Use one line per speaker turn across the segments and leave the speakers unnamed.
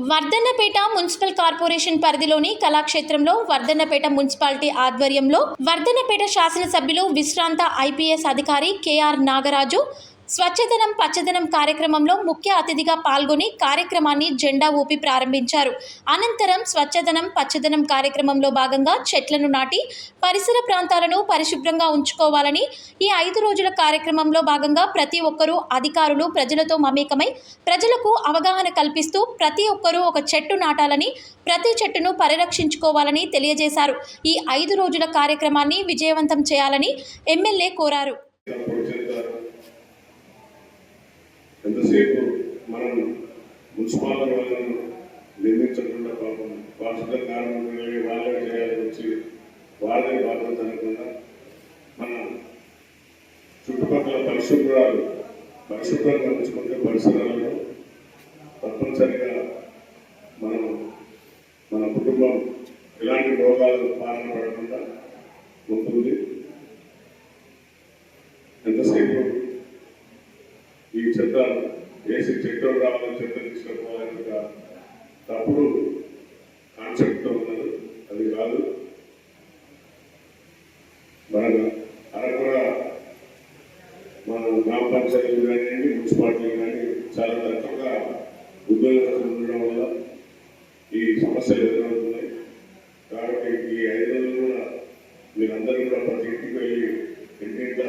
Wardhannapet municipal corporation పరిధిలోని కళాక్షేత్రంలో Wardhannapet municipality ఆధ్వర్యంలో వర్ధన్నపేట శాసనసభ్యులు విశ్రాంత ఐపీఎస్ అధికారి కేఆర్ నాగరాజు స్వచ్ఛదనం పచ్చదనం కార్యక్రమంలో ముఖ్య అతిథిగా పాల్గొని కార్యక్రమాన్ని జెండా ఊపి ప్రారంభించారు. అనంతరం స్వచ్ఛదనం పచ్చదనం కార్యక్రమంలో భాగంగా చెట్లను నాటి పరిసర ప్రాంతాలను పరిశుభ్రంగా ఉంచుకోవాలని, ఈ 5 రోజుల కార్యక్రమంలో భాగంగా ప్రతి ఒక్కరూ అధికారులు ప్రజలతో మమేకమై ప్రజలకు అవగాహన కల్పిస్తూ ప్రతి ఒక్కరూ ఒక చెట్టు నాటాలని, ప్రతి చెట్టును పరిరక్షించుకోవాలని తెలియజేశారు. ఈ 5 రోజుల కార్యక్రమాన్ని విజయవంతం చేయాలని ఎమ్మెల్యే కోరారు.
ఎంతసేపు మనం మున్సిపాలిటీ వాళ్ళను నిర్మించకుండా పాపం పారిశుద్ధ కార్మికులు వాళ్ళే చేయాల్సి వచ్చి వాళ్ళే బాధ్యత అనకుండా మన చుట్టుపక్కల పరిశుభ్రంగా ఉంచుకుంటే పరిసరాలను తప్పనిసరిగా మన కుటుంబం ఎలాంటి రోగాలు బారిన పడకుండా ఉంటుంది. ఎంతసేపు ఈ చెత్త వేసి చెట్టు రావాలని చెత్త తీసుకుపోవాలని తప్పుడు కాన్సెప్ట్తో ఉన్నది. అది కాదు. కూడా మన గ్రామ పంచాయతీలు కానివ్వండి, మున్సిపాలిటీలు కానీ చాలా తక్కువగా ఉద్యోగస్తులు ఉండడం వల్ల ఈ సమస్యలు ఎదురవుతున్నాయి. కాబట్టి ఈ 5 రోజులు కూడా మీరందరూ కూడా ప్రతి ఇంటికి వెళ్ళి ఇంటింట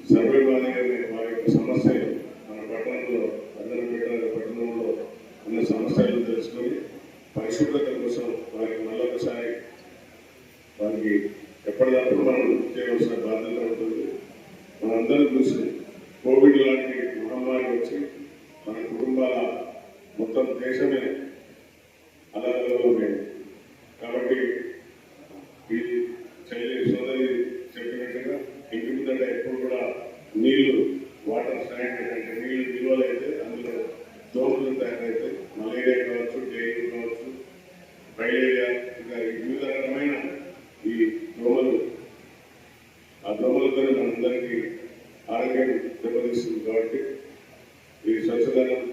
సర్వే మాదిరిగా వారి యొక్క సమస్యలు మన పట్టణంలో పట్టణంలో ఉన్న సమస్యలను తెలుసుకొని పరిశుభ్రత కోసం వారికి మళ్ళొకసారి వారికి ఎప్పటికప్పుడు మనం చేయవలసిన బాధ్యత ఉంటుంది. మనందరూ చూసి కోవిడ్ లాంటి మహమ్మారి వచ్చి మన కుటుంబాల మొత్తం దేశమే అలగలలో లేదు. కాబట్టి ఈ సోదరి చెప్పినట్టుగా ఇంటి ముందట ఎప్పుడు కూడా నీళ్లు వాటర్ స్టాండ్ అంటే నీళ్లు నిల్వలు అయితే అందులో దోమలు తయారైతే మలేరియా కావచ్చు, డెంగ్యూ కావచ్చు, ఫైలేరియా, ఇంకా వివిధ రకమైన ఈ దోమలు, ఆ దోమలతో మనందరికీ ఆరోగ్యం దెబ్బతీస్తుంది. కాబట్టి ఈ స్వచ్ఛదనం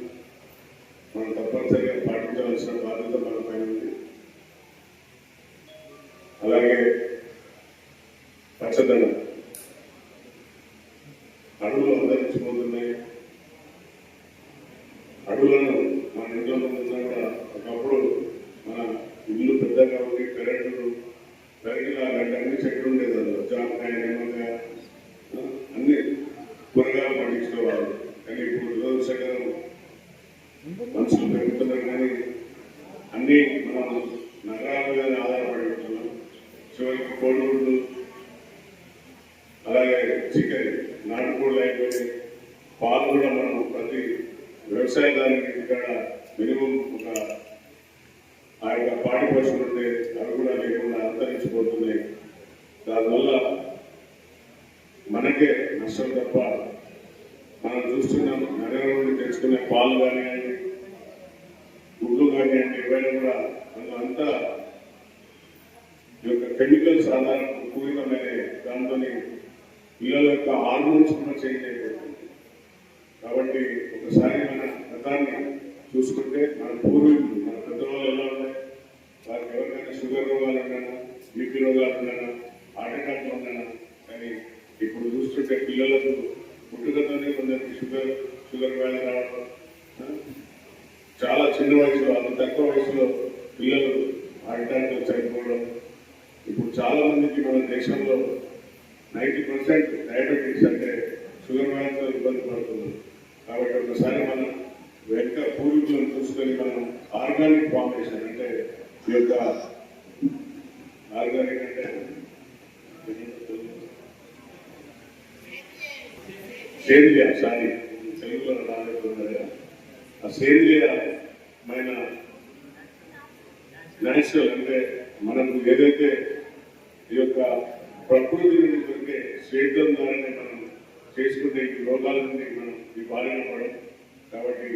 మనం తప్పనిసరిగా పాటించవలసిన బాధ్యత మన పైన ఉంది. అలాగే పచ్చదనం అడవులు అంతరించిపోతున్నాయి. అడవులను మన ఇంట్లో ఉన్నా కూడా ఒకప్పుడు మన ఇల్లు పెద్దగా ఉండి కరెంటు పెరిగిన అలాంటి అన్ని చెట్లు ఉండేది. అందులో జామకాయ, నిమ్మకాయ అన్ని కూరగాయలు పండించుకోవాలి. కానీ ఇప్పుడు రోజు సగం మనుషులు పెరుగుతున్నారు కానీ అన్నీ మనం నగరాల మీద ఆధారపడి ఉంటున్నాం. చివరికి కోడిగుడ్లు, అలాగే చికెన్, నాటుకోళ్ళు అయిపోయి పాలు కూడా మనం ప్రతి వ్యవసాయదారునికి ఇక్కడ మినిమం ఒక ఆ యొక్క పాడి పశువులు ఉంటే అవి కూడా లేకుండా అంతరించిపోతున్నాయి. దానివల్ల మనకే నష్టం తప్ప మనం చూస్తున్నాం. నగరం నుండి తెచ్చుకునే పాలు కానివ్వండి, గుడ్లు కానివ్వండి, ఏవైనా కూడా మనం అంతా ఈ యొక్క కెమికల్స్ ఆధారం పూరితమైన దాంతో పిల్లల యొక్క హార్మోన్స్ కూడా చేంజ్ అయిపోతుంది. కాబట్టి ఒకసారి మన గతాన్ని చూసుకుంటే మన పూర్వీకులు, మన పెద్దవాళ్ళు ఎలా ఉన్నాయి, వారికి ఎవరికైనా షుగర్ రోగాలు ఉన్నానా, బీపీ రోగాలు ఉన్నానా, హార్ట్ అటాక్లు ఉన్నానా. కానీ ఇప్పుడు చూస్తుంటే పిల్లలకు పుట్టుకతోనే కొందరికి షుగర్ వ్యాధి రావడం, చాలా చిన్న వయసులో, అంత తక్కువ వయసులో పిల్లలు హార్ట్ అటాక్లు చనిపోవడం. ఇప్పుడు చాలా మందికి మన దేశంలో 90% డయాబెటీస్ అంటే షుగర్ వ్యాధితో ఇబ్బంది పడుతున్నారు. కాబట్టి ఒకసారి మనం వెనక పూర్వీకులను చూసుకొని మనం ఆర్గానిక్ ఫార్మేషన్ అంటే ఈ యొక్క ఆర్గానిక్ అంటే సేంద్రియ తెలుగులో రాబోతున్నారు. ఆ సేంద్రియమైన నేచురల్ అంటే మనకు ఏదైతే ఈ యొక్క ప్రకృతి నుండి దొరికే స్వేదం ద్వారానే మనం చేసుకునే ఈ రోగాల నుండి మనం ఈ బారిన పడం. కాబట్టి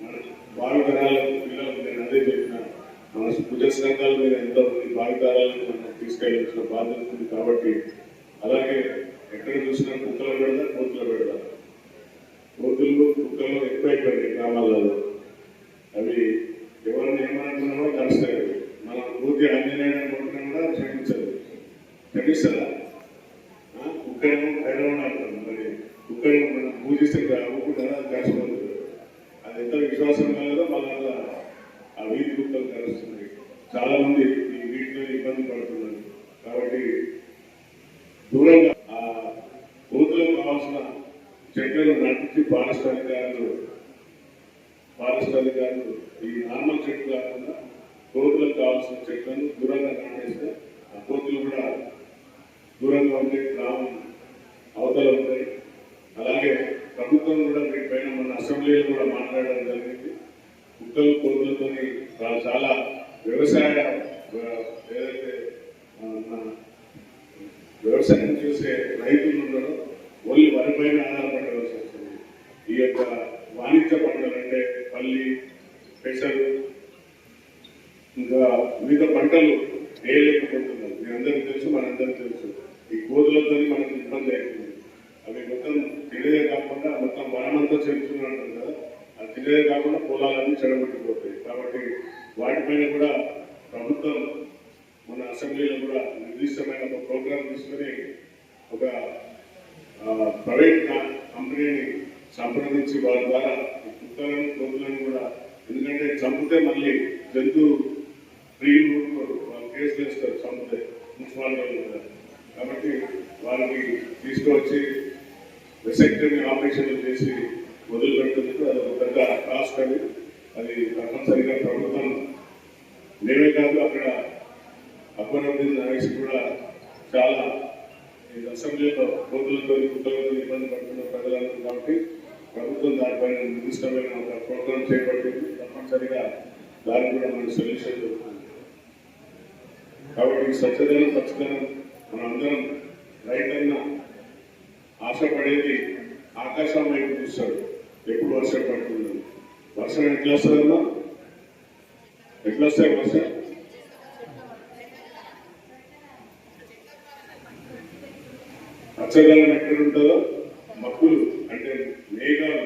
మన భావితరాలకు పిల్లలకు నేను అదే చెప్పిన మన భుజస్కంధాల మీద ఎంతో మంది భావితరాలను మనం తీసుకెళ్ళాల్సిన బాధ్యత ఉంది. కాబట్టి అలాగే ఎక్కడ చూసినా కుక్కల పెడదా, కోతుల పెడదా, కోతులు కుక్కలు ఎక్కువైపోయినాయి గ్రామాలలో. అవి కలుస్తాయి. మన పూర్తి ఆంజనేయుని కొట్టినా కూడా క్షమించదు. క్షమిస్తుందా? కుక్కరేమో భైరవని అంటాం. మరి కుక్కరేమో మనం పూజిస్తే అవ్వకుండా కలిసిపోతుంది. అది ఎంత విశ్వాసం కలదో మళ్ళీ ఆ వీధి కుక్కలు కలుస్తుంది. చాలా మంది ఈ వీటిలో ఇబ్బంది పడుతున్నారు. కాబట్టి దూరంగా ఆ కోతులకు కావాల్సిన చెట్లను నటించి ఫారెస్ట్ అధికారులు ఈ నార్మల్ చెట్లు కాకుండా కోతులకు కావాల్సిన చెట్లను దూరంగా నాటేస్తే ఆ కోతులు కూడా దూరంగా ఉంటాయి, గ్రామం అవతల ఉంటాయి. అలాగే ప్రభుత్వం కూడా వీటిపైన మన అసెంబ్లీలో కూడా మాట్లాడడం జరిగింది. కుక్కలు కోతులతో చాలా వ్యవసాయ ఏదైతే వ్యవసాయం చేసే రైతులు ఉన్నారో ఓన్లీ వరిపైన ఆధారపడవలసి వస్తుంది. ఈ యొక్క వాణిజ్య పంటలు అంటే పల్లి, పెసరు, ఇంకా వివిధ పంటలు వేయలేకపోతున్నారు. మీ అందరికీ తెలుసు, మనందరికీ తెలుసు. ఈ కోతులతో మనకు ఇబ్బంది అవుతుంది. అవి మొత్తం తినేదే కాకుండా మొత్తం వనమంతా చెందుతున్నారు కదా, అది తినేదే కాకుండా పొలాలన్నీ చెడగొట్టిపోతాయి. కాబట్టి వాటిపైన కూడా ప్రభుత్వం మన అసెంబ్లీలో కూడా నిర్దిష్టమైన ఒక ప్రోగ్రాం తీసుకుని ఒక ప్రైవేట్ కంపెనీని సంప్రదించి వారి ద్వారా కుక్కలను కోతులను కూడా, ఎందుకంటే చంపితే మళ్ళీ జంతువు ఫ్రీ వాళ్ళు కేసులు వేస్తారు చంపితే మున్సిపాలిటీ కూడా. కాబట్టి వారికి తీసుకువచ్చి రిసెక్టరీ ఆపరేషన్లు చేసి వదిలిపెట్టేందుకు అది ఒక పెద్ద కాస్ట్. అది తప్పనిసరిగా ప్రభుత్వం మేమే కాదు అక్కడ అక్బరుద్దీన్ నరేష్ కూడా చాలా ఈ అసెంబ్లీలో కోతులతో కుక్కలతో ఇబ్బంది పడుతున్న ప్రజలందరూ. కాబట్టి ప్రభుత్వం దానిపైన నిర్దిష్టమైన ఒక ప్రోగ్రాం చేపట్టింది. తప్పనిసరిగా దానికి కూడా మన సొల్యూషన్ దొరుకుతుంది. కాబట్టి స్వచ్ఛతను పచ్చదనం మనందరం రైతన్న ఆశపడేది ఆకాశం వైపు చూస్తాడు. ఎప్పుడు వర్షం పడుతుంది, వర్షం ఎట్లా వస్తుందమ్మా, ఎట్లా వస్తాయి వర్షం? పచ్చదనం ఎక్కడ ఉంటుందో మక్కులు అంటే మేఘాలు